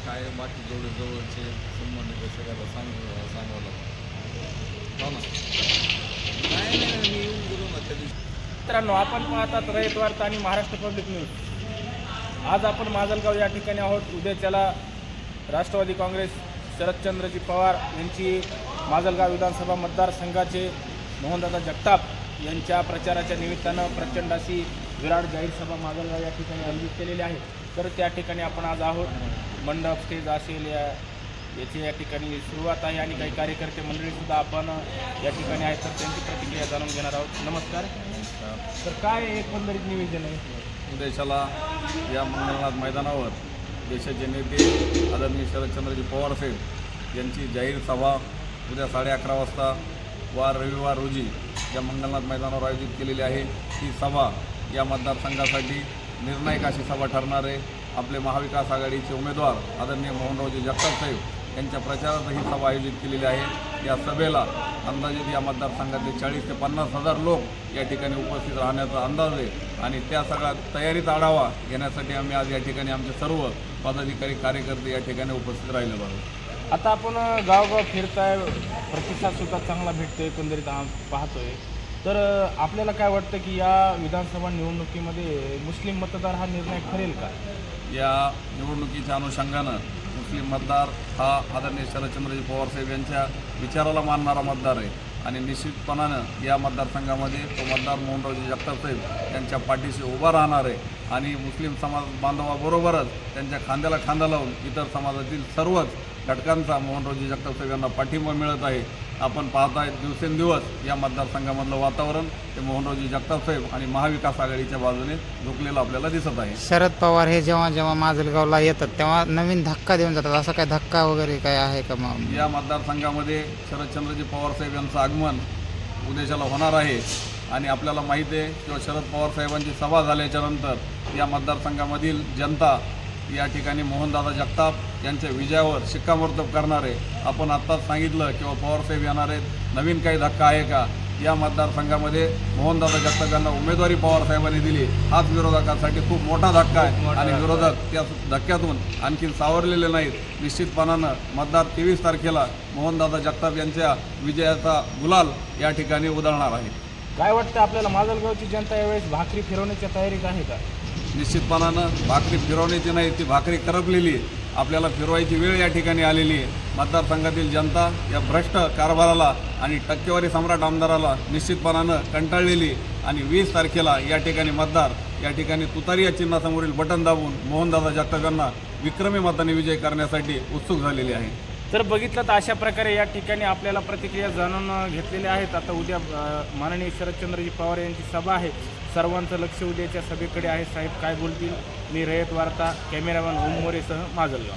काय बाकी जेवढे जवळचे संबंध ते सगळ्याला सांगावं लागतं. हो ना. नाही नाही नाही, मी येऊन गेलो ना त्या दिवशी. मित्रांनो, आपण पाहतात रयत वार्ता आणि महाराष्ट्र पब्लिक न्यूज. आज आपण माजलगाव या ठिकाणी आहोत. उद्याच्याला राष्ट्रवादी काँग्रेस शरदचंद्रजी पवार यांची माजलगाव विधानसभा मतदारसंघाचे मोहनदादा जगताप यांच्या प्रचाराच्या निमित्तानं प्रचंड अशी विराट जाहीर सभा माजलगाव या ठिकाणी आयोजित केलेली आहे. तर त्या ठिकाणी आपण आज आहोत. मंडप स्टेज असेल याची या ठिकाणी सुरुवात आहे आणि काही कार्यकर्ते मंडळीसुद्धा आपण या ठिकाणी आहेत. तर त्यांची प्रतिक्रिया जाणून घेणार आहोत. नमस्कार. तर काय एकंदरीत निवेदन आहे? उद्याच्याला या मंगलनाथ मैदानावर देशाचे नेते आदरणीय शरदचंद्रजी पवार साहेब यांची जाहीर सभा उद्या 11:30 वाजता वार रविवार रोजी या मंगलनाथ मैदानावर आयोजित केलेली आहे. ही सभा या मतदारसंघासाठी निर्णायक अशी सभा ठरणार आहे. आपले महाविकास आघाडीचे उमेदवार आदरणीय मोहनरावजी जगताप साहेब यांच्या प्रचारार्थ ही सभा आयोजित केलेली आहे. या सभेला अंदाजित या मतदारसंघातले 40 ते 50 हजार लोक या ठिकाणी उपस्थित राहण्याचा अंदाज आहे आणि त्या सगळ्या तयारीचा आढावा घेण्यासाठी आम्ही आज या ठिकाणी आमचे सर्व पदाधिकारी कार्यकर्ते या ठिकाणी उपस्थित राहिलेलो आहोत. आता आपण गावगाव फिरताय, प्रतिसादसुद्धा चांगला भेटतोय एकंदरीत पाहतोय. तर आपल्याला काय वाटतं की या विधानसभा निवडणुकीमध्ये मुस्लिम मतदार हा निर्णय ठरेल का? या निवडणुकीच्या अनुषंगानं मुस्लिम मतदार हा आदरणीय शरदचंद्रजी पवारसाहेब यांच्या विचाराला मानणारा मतदार आहे आणि निश्चितपणानं या मतदारसंघामध्ये तो मतदार मोहनरावजी जगताप साहेब यांच्या पाठीशी उभा राहणार आहे आणि मुस्लिम समाज बांधवाबरोबरच त्यांच्या खांद्याला खांदा लावून इतर समाजातील सर्वच घटकांचा मोहनरावजी जगताप साहेब यांना पाठिंबा मिळत आहे. आपण पाहताय दिवसेंदिवस या मतदारसंघामधलं वातावरण ते मोहनरावजी जगताप साहेब आणि महाविकास आघाडीच्या बाजूने झुकलेलं आपल्याला दिसत आहे. शरद पवार हे जेव्हा जेव्हा माजलगावला येतात तेव्हा नवीन धक्का देऊन जातात, असा काय धक्का वगैरे काय आहे का? मग या मतदारसंघामध्ये शरदचंद्रजी पवार साहेब यांचं आगमन उद्याच्याला होणार आहे आणि आपल्याला माहिती आहे किंवा शरद पवार साहेबांची सभा झाल्याच्यानंतर या मतदारसंघामधील जनता या ठिकाणी मोहनदादा जगताप यांच्या विजयावर शिक्कामोर्तब करणार आहे. आपण आत्ताच सांगितलं किंवा पवारसाहेब येणार आहेत, नवीन काही धक्का आहे का? या मतदारसंघामध्ये मोहनदादा जगताप यांना उमेदवारी पवारसाहेबांनी दिली, हाच विरोधकांसाठी खूप मोठा धक्का आहे आणि विरोधक त्या धक्क्यातून आणखी सावरलेले नाहीत. निश्चितपणानं मतदार 23 तारखेला मोहनदादा जगताप यांच्या विजयाचा गुलाल या ठिकाणी उधळणार आहे. काय वाटतं आपल्याला माजलगावची जनता यावेळेस भाकरी फिरवण्याच्या तयारीत आहे का? निश्चितपणानं भाकरी फिरवण्याची नाही, ती भाकरी करपलेली आहे. आपल्याला फिरवायची वेळ या ठिकाणी आलेली आहे. मतदारसंघातील जनता या भ्रष्ट कारभाराला आणि टक्केवारी सम्राट आमदाराला निश्चितपणानं कंटाळलेली आणि 20 तारखेला या ठिकाणी मतदार या ठिकाणी तुतारी या चिन्हासमोरील बटन दाबून मोहनदादा जगताप यांना विक्रमी मताने विजय करण्यासाठी उत्सुक झालेली आहे. तर बघितलं तर अशा प्रकारे या ठिकाणी आपल्याला प्रतिक्रिया जाणून घेतलेल्या आहेत. आता उद्या माननीय शरदचंद्रजी पवार यांची सभा आहे. सर्वांचं लक्ष उद्याच्या सभेकडे आहे. साहेब काय बोलतील? मी रयत वार्ता, कॅमेरामॅन ओम मोरेसह माजलगाव.